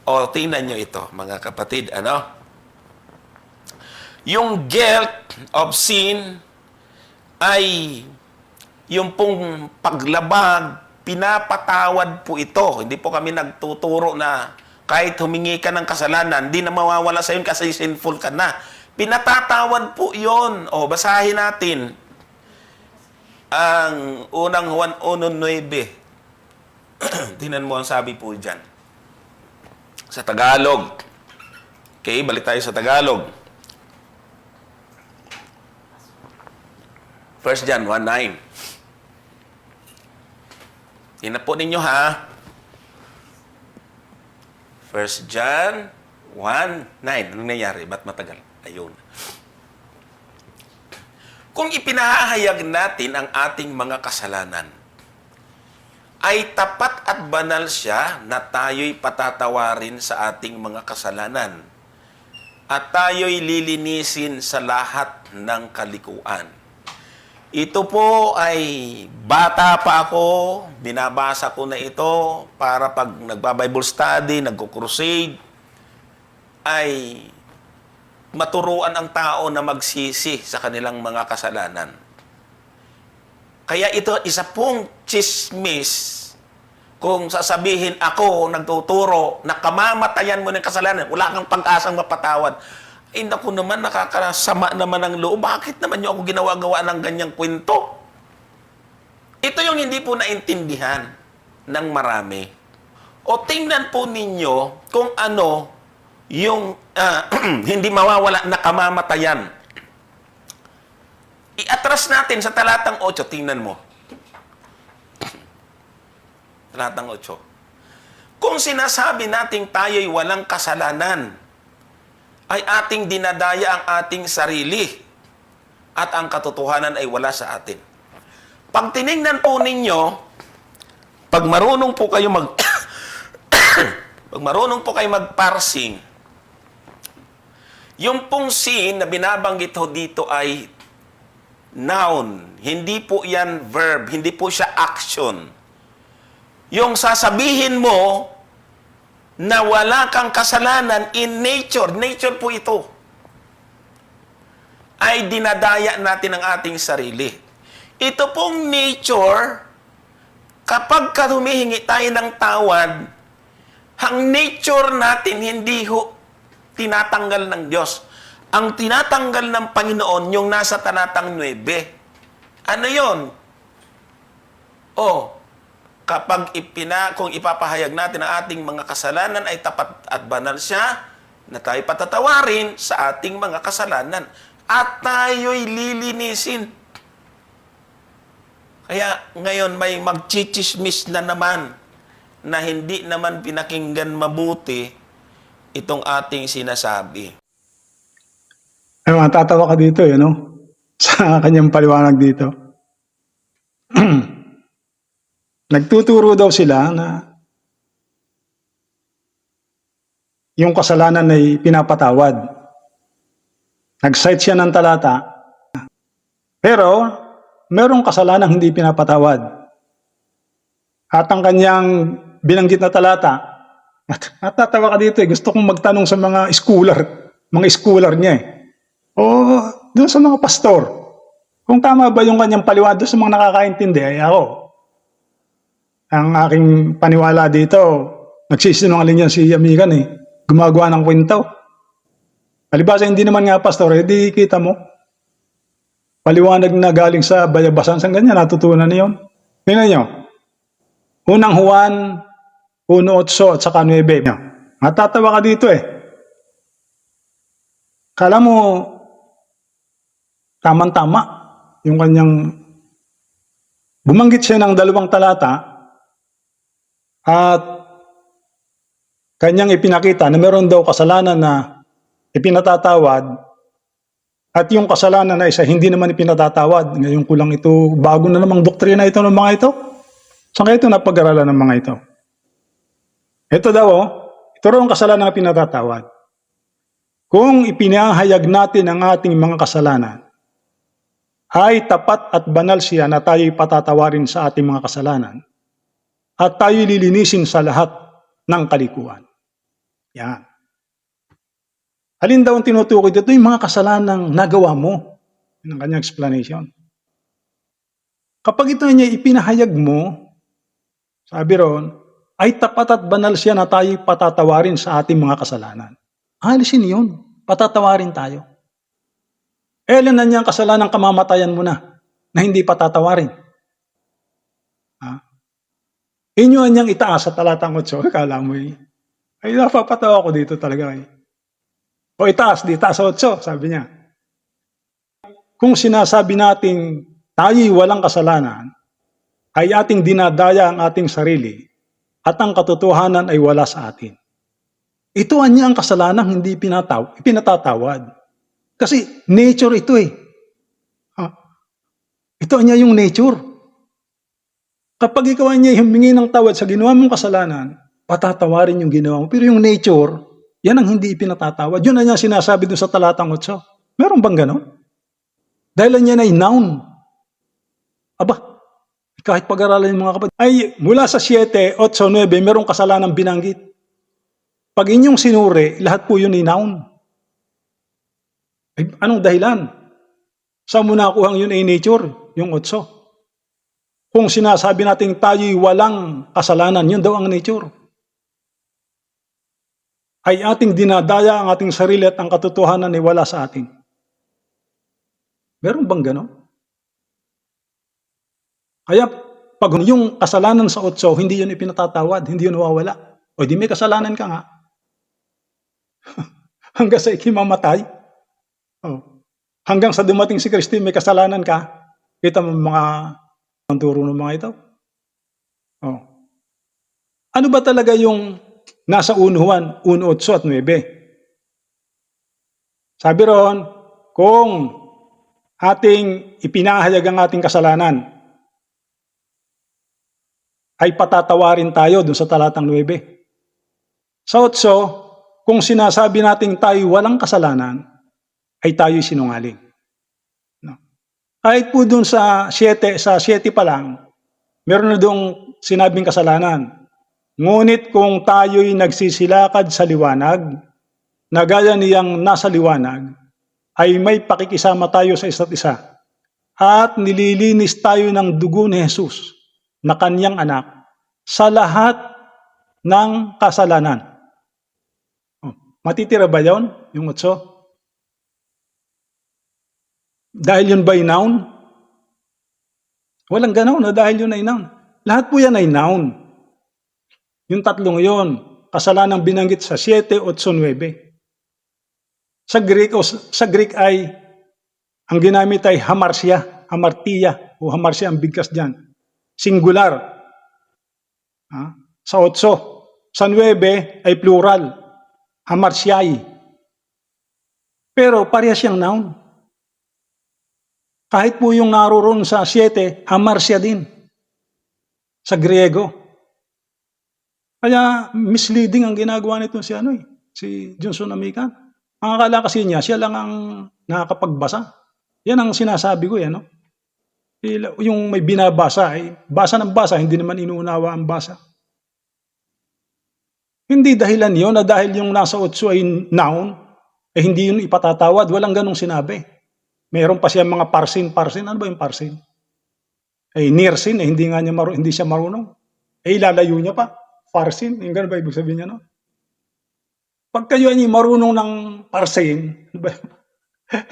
O, tingnan nyo ito, mga kapatid, ano? Yung guilt of sin ay yung pong paglabag, pinapatawad po ito. Hindi po kami nagtuturo na kahit humingi ka ng kasalanan, di na mawawala sa iyo kasi sinful ka na. Pinatatawad po yon. O, basahin natin ang unang Juan 1:9. Tingnan mo ang sabi po dyan. Sa Tagalog. Okay, balik tayo sa Tagalog. 1 John 1:9. Tingnan po ninyo ha. 1 John 1:9. Anong nangyari? Ba't matagal? Ayun. Kung ipinahayag natin ang ating mga kasalanan, ay tapat at banal siya na tayo'y patatawarin sa ating mga kasalanan at tayo'y lilinisin sa lahat ng kalikuan. Ito po ay bata pa ako, binabasa ko na ito para pag nagba-Bible study, nagko-crusade, ay maturuan ang tao na magsisi sa kanilang mga kasalanan. Kaya ito, isa pong chismis kung sasabihin ako, nagtuturo, na kamamatayan mo ng kasalanan, wala kang pag-asang mapatawad. Ay, naku naman, nakakasama naman ang loob. Bakit naman nyo ako ginawa-gawa ng ganyang kwento? Ito yung hindi po naintindihan ng marami. O tingnan po ninyo kung ano yung hindi mawawala na kamamatayan. I-atras natin sa talatang 8. Tingnan mo. Talatang 8. Kung sinasabi nating tayo'y walang kasalanan, ay ating dinadaya ang ating sarili at ang katotohanan ay wala sa atin. Pag tinignan po ninyo, pag marunong po kayo pag marunong po kayo mag-parsing, yung pong sin na binabanggit ho dito ay noun. Hindi po yan verb. Hindi po siya action. Yung sasabihin mo na wala kang kasalanan in nature, nature po ito, ay dinadaya natin ang ating sarili. Ito pong nature, kapag humihingi tayo ng tawad, ang nature natin hindi ho tinatanggal ng Diyos. Ang tinatanggal ng Panginoon, yung nasa talatang 9. Ano yon? Kapag kung ipapahayag natin ang ating mga kasalanan ay tapat at banal siya, na tayo patatawarin sa ating mga kasalanan. At tayo'y lilinisin. Kaya ngayon may magchichismis na naman na hindi naman pinakinggan mabuti itong ating sinasabi. Ay, matatawa ka dito, sa kanyang paliwanag dito. Nagtuturo daw sila na yung kasalanan ay pinapatawad. Nag-cite siya ng talata, pero merong kasalanan hindi pinapatawad. At ang kanyang binanggit na talata, natatawa ka dito gusto kong magtanong sa mga schooler niya o doon sa mga pastor, kung tama ba yung kanyang paliwanag doon sa mga nakakaintindi. Ay ako, ang aking paniwala dito, nagsisinungaling yan si Amigan gumagawa ng kwento. Palibasa hindi naman nga pastor, di kita mo paliwanag na galing sa bayabasan sa ganyan, natutunan niyon. Tingnan nyo, unang Juan 1:8 at saka 9. Matatawa ka dito Kala mo tamang-tama yung kanyang bumanggit siya ng 2 talata at kanyang ipinakita na meron daw kasalanan na ipinatatawad at yung kasalanan na isa hindi naman ipinatatawad. Ngayon ko lang ito, bago na namang doktrina ito ng mga ito. Saan kaya ito napag-aralan ng mga ito? Ito daw, ito raw ang kasalanan na pinatatawad. Kung ipinahayag natin ang ating mga kasalanan, ay tapat at banal siya na tayo'y patatawarin sa ating mga kasalanan at tayo'y lilinisin sa lahat ng kalikuan. Yan. Alin daw ang tinutukoy dito? Yung mga kasalanang nagawa mo. Yun ang kanyang explanation. Kapag ito niya ipinahayag mo, sabi ron, ay tapat at banal siya na tayo patatawarin sa ating mga kasalanan. Alisin yun. Patatawarin tayo. Ilan na niyang kasalanang kamamatayan mo na hindi patatawarin? Ha? Inyo niyang itaas sa talatang 8. Akala mo ay napapatawa ko dito talaga. O itaas, di taas sa 8, sabi niya. Kung sinasabi nating tayo'y walang kasalanan, ay ating dinadaya ang ating sarili at ang katotohanan ay wala sa atin. Ito anya ang kasalanang hindi pinatatawad. Kasi nature ito eh. Ito anya yung nature. Kapag ikaw anya humingi ng tawad sa ginawa mong kasalanan, patatawarin yung ginawa mo. Pero yung nature, yan ang hindi ipinatatawad. Yun anya sinasabi doon sa talatang 8. Meron bang ganon? Dahil yan ay noun. Aba, kahit pag-aralan yung mga kapatid, ay mula sa 7, 8, 9, merong kasalanang binanggit. Pag inyong sinuri, lahat po yun ay noun. Ay, anong dahilan? Saan mo nakuhang yun ay nature? Yung 8. Kung sinasabi natin tayo'y walang kasalanan, yun daw ang nature. Ay ating dinadaya ang ating sarili at ang katotohanan ay wala sa atin. Meron bang gano'n? Kaya pag yung kasalanan sa 8, hindi yun ipinatatawad, hindi yun nawawala. O di may kasalanan ka nga. Hanggang sa ikimamatay. Oh. Hanggang sa dumating si Kristo, may kasalanan ka. Kita mo mga ang turo ng mga ito. Oh. Ano ba talaga yung nasa 1 Juan 1:8 at 9? Sabi ron, kung ating ipinahayag ang ating kasalanan, ay patatawarin tayo dun sa talatang 9. Sa 8, kung sinasabi natin tayo walang kasalanan, ay tayo sinungaling. No? Kahit po dun sa 7 pa lang, meron na doong sinabing kasalanan. Ngunit kung tayo'y nagsisilakad sa liwanag, na gaya niyang nasa liwanag, ay may pakikisama tayo sa isa't isa. At nililinis tayo ng dugo ni Jesus, na kanyang anak, sa lahat ng kasalanan. Matitira ba yun, yung 8? Dahil yun ba'y noun? Walang ganaw na dahil yun ay noun. Lahat po yan ay noun. Yung tatlong yun, kasalanang binanggit sa 7, 8, 9. Sa Greek ay, ang ginamit ay hamartia o hamartia ang bigkas dyan. Singular. Sa 8. Sa 9 ay plural. Hamartiai. Pero parehas siyang noun. Kahit po yung naroon sa 7, hamartia din. Sa Griego. Kaya misleading ang ginagawa nito si Johnson Amican. Ang akala kasi niya, siya lang ang nakakapagbasa. Yan ang sinasabi ko yan. Yung may binabasa, basa ng basa, hindi naman inuunawa ang basa. Hindi dahilan yun na dahil yung nasa 8 ay noun, hindi yun ipatatawad. Walang ganong sinabi. Mayroon pa siya mga parsin. Ano ba yung parsin? Nirsin, hindi siya marunong. Ilalayo niya pa. Parsin, yung gano'n ba ibig sabihin niya? Pag kayo ay marunong ng parsin,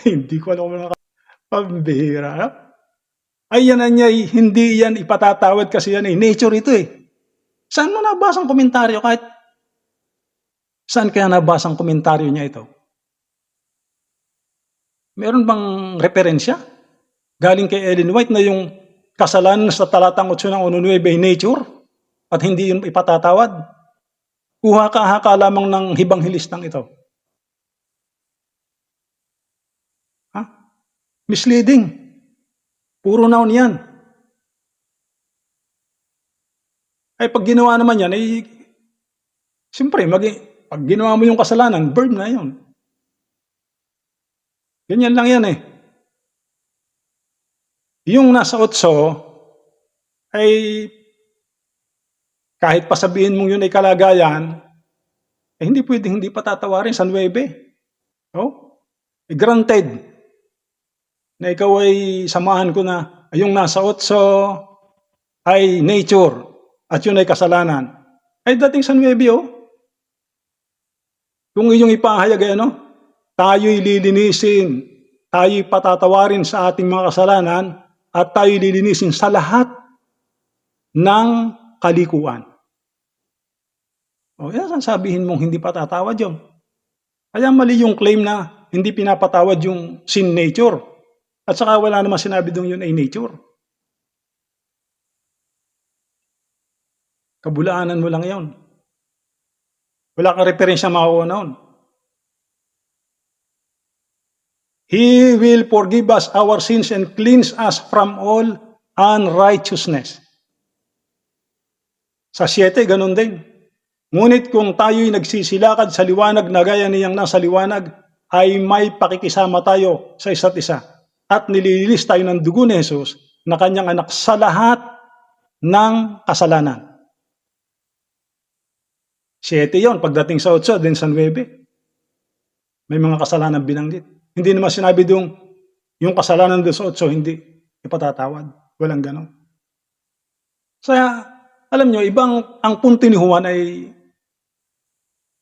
hindi ko alam mga pambihira. Ay yan na niya, hindi yan ipatatawad kasi yan nature ito eh. Saan mo nabasang komentaryo kahit saan kaya nabasang komentaryo niya ito? Meron bang referensya? Galing kay Ellen White na yung kasalanan sa talatang 8 ng 1:9 ay nature at hindi yun ipatatawad? Uha-haka lamang ng hibanghilistang ito. Misleading. Puro noun yan. Ay pag ginawa naman yan, siyempre, pag ginawa mo yung kasalanan, verb na yun. Ganyan lang yan eh. Yung nasa 8 ay kahit pa sabihin mong yun ay kalagayan, hindi pwedeng hindi patatawarin sa 9. Oh, granted na ikaw ay samahan ko na yung nasa 8 ay nature at yun ay kasalanan. Ay dating sa 9, oh. Kung iyong ipahayag ay ano, tayo'y lilinisin, tayo'y patatawarin sa ating mga kasalanan at tayo'y lilinisin sa lahat ng kalikuan. O yan, sabihin mong hindi patatawad yun. Kaya mali yung claim na hindi pinapatawad yung sin nature. At saka wala naman sinabi doon yun ay nature. Kabulaanan mo lang yun. Wala kang referensya makuha noon. He will forgive us our sins and cleanse us from all unrighteousness. Sa 7, ganun din. Ngunit kung tayo'y nagsisilakad sa liwanag na gaya niyang nasa liwanag, ay may pakikisama tayo sa isa't isa. At nililinis tayo ng dugo ni Jesus na kanyang anak sa lahat ng kasalanan. 7 yon, pagdating sa 8, din sa 9. May mga kasalanan binanggit. Hindi naman sinabi doon, yung kasalanan doon sa 8, hindi ipatatawad. Walang ganon. Kaya, alam nyo, ang punto ni Juan ay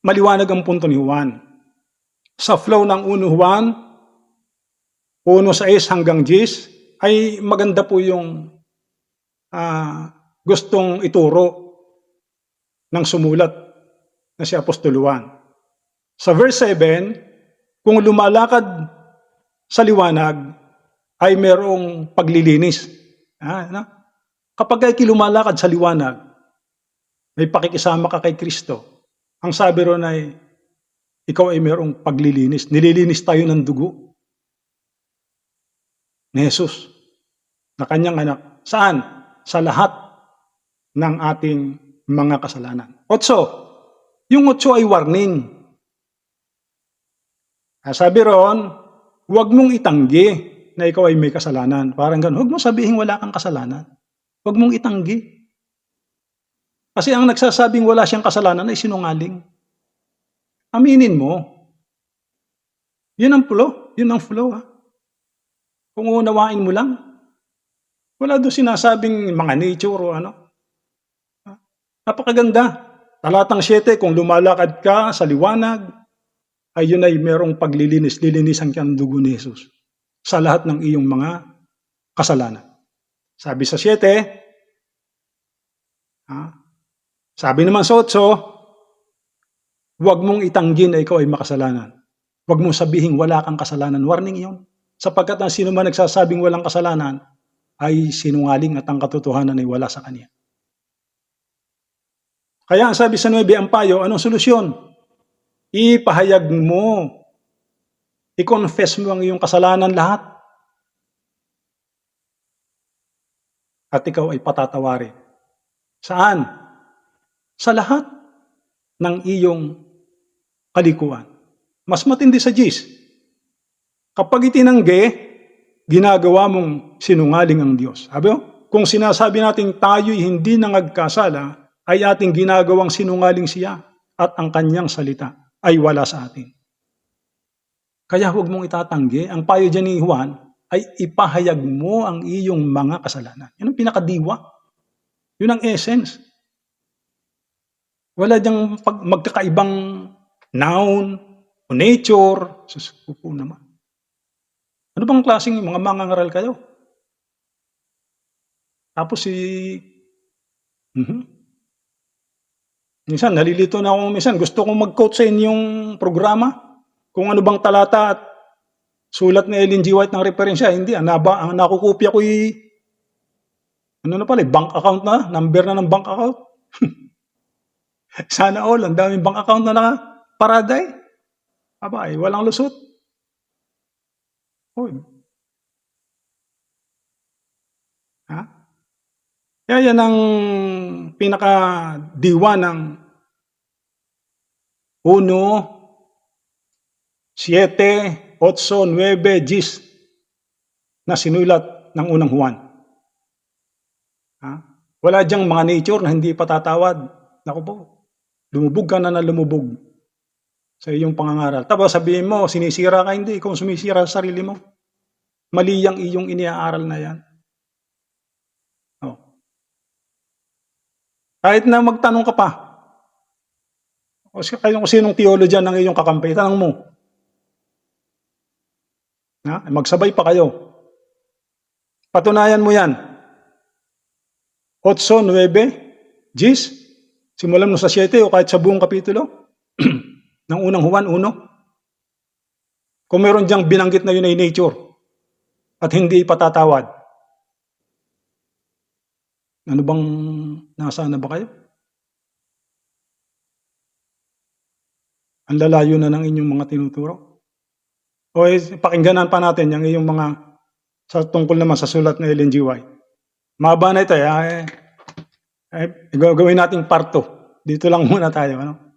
maliwanag ang punto ni Juan. Sa flow ng 1 Juan, 1:6 hanggang 10, ay maganda po yung gustong ituro ng sumulat na si Apostol Juan. Sa verse 7, kung lumalakad sa liwanag, ay merong paglilinis. Kapag ay lumalakad sa liwanag, may pakikisama ka kay Kristo. Ang sabi ron ay, ikaw ay merong paglilinis. Nililinis tayo ng dugo ni Jesus, na kanyang anak. Saan? Sa lahat ng ating mga kasalanan. 8. Yung 8 ay warning. Sabi ron, huwag mong itanggi na ikaw ay may kasalanan. Parang gano'n. Huwag mong sabihin wala kang kasalanan. Huwag mong itanggi. Kasi ang nagsasabing wala siyang kasalanan ay sinungaling. Aminin mo. Yun ang flow. Yun ang flow. Kung unawain mo lang. Wala doon sinasabing mga nature o ano. Napakaganda. Talatang 7, kung lumalakad ka sa liwanag, ay yun ay merong paglilinis. Lilinisan ka ng dugo ni Jesus sa lahat ng iyong mga kasalanan. Sabi sa 7, sabi naman sa 8, huwag mong itanggi na ikaw ay makasalanan. Huwag mong sabihin wala kang kasalanan. Warning yun. Sapagkat ang sino man nagsasabing walang kasalanan ay sinungaling at ang katotohanan ay wala sa kanya. Kaya ang sabi sa 9, ang payo, anong solusyon? Ipahayag mo. I-confess mo ang iyong kasalanan lahat. At ikaw ay patatawarin. Saan? Sa lahat ng iyong kalikuan. Mas matindi sa 10. Kapag itinanggi, ginagawa mong sinungaling ang Diyos. Sabi mo, kung sinasabi natin tayo'y hindi nangagkasala, ay ating ginagawang sinungaling siya at ang kanyang salita ay wala sa atin. Kaya huwag mong itatanggi. Ang payo dyan ni Juan ay ipahayag mo ang iyong mga kasalanan. Yun ang pinakadiwa. Yun ang essence. Wala diyang magkakaibang noun o nature. Susuko naman. Ano bang klaseng mga mangangaral kayo? Tapos minsan, nalilito na ako minsan. Gusto kong mag-quote sa inyong programa. Kung ano bang talata at sulat ni Ellen G. White ng referensya. Hindi. Ang nakukopya ko ano na pala, bank account na. Number na ng bank account. Sana all. Ang daming bank account na nakaparada eh. Aba, walang lusot. Kaya yan ang pinakadiwa ng 1, 7, 8, 9, 10 na sinulat ng unang Juan. Wala diyang mga nature na hindi patatawad. Naku po, lumubog ka na lumubog. sa iyong pangangaral. Tapos sabihin mo, sinisira ka, hindi. Ikaw sumisira sa sarili mo. Mali ang iyong iniaaral na yan. Oh. Kahit na magtanong ka pa, kung sinong theologian ng iyong kakampi, tanong mo. Magsabay pa kayo. Patunayan mo yan. 8, 9, 10, simulan mo sa 7 o kahit sa buong kapitulo ng unang Juan 1. Kung meron diyang binanggit na yun ay nature at hindi ipatatawad. Ano bang nasaan na ba kayo? Ang lalayo na ng inyong mga tinuturo. O pakingganan pa natin yung iyong mga tungkol naman sa sulat na Ellen G. White. Mahaba na ito gawin nating part 2. Dito lang muna tayo. Ano?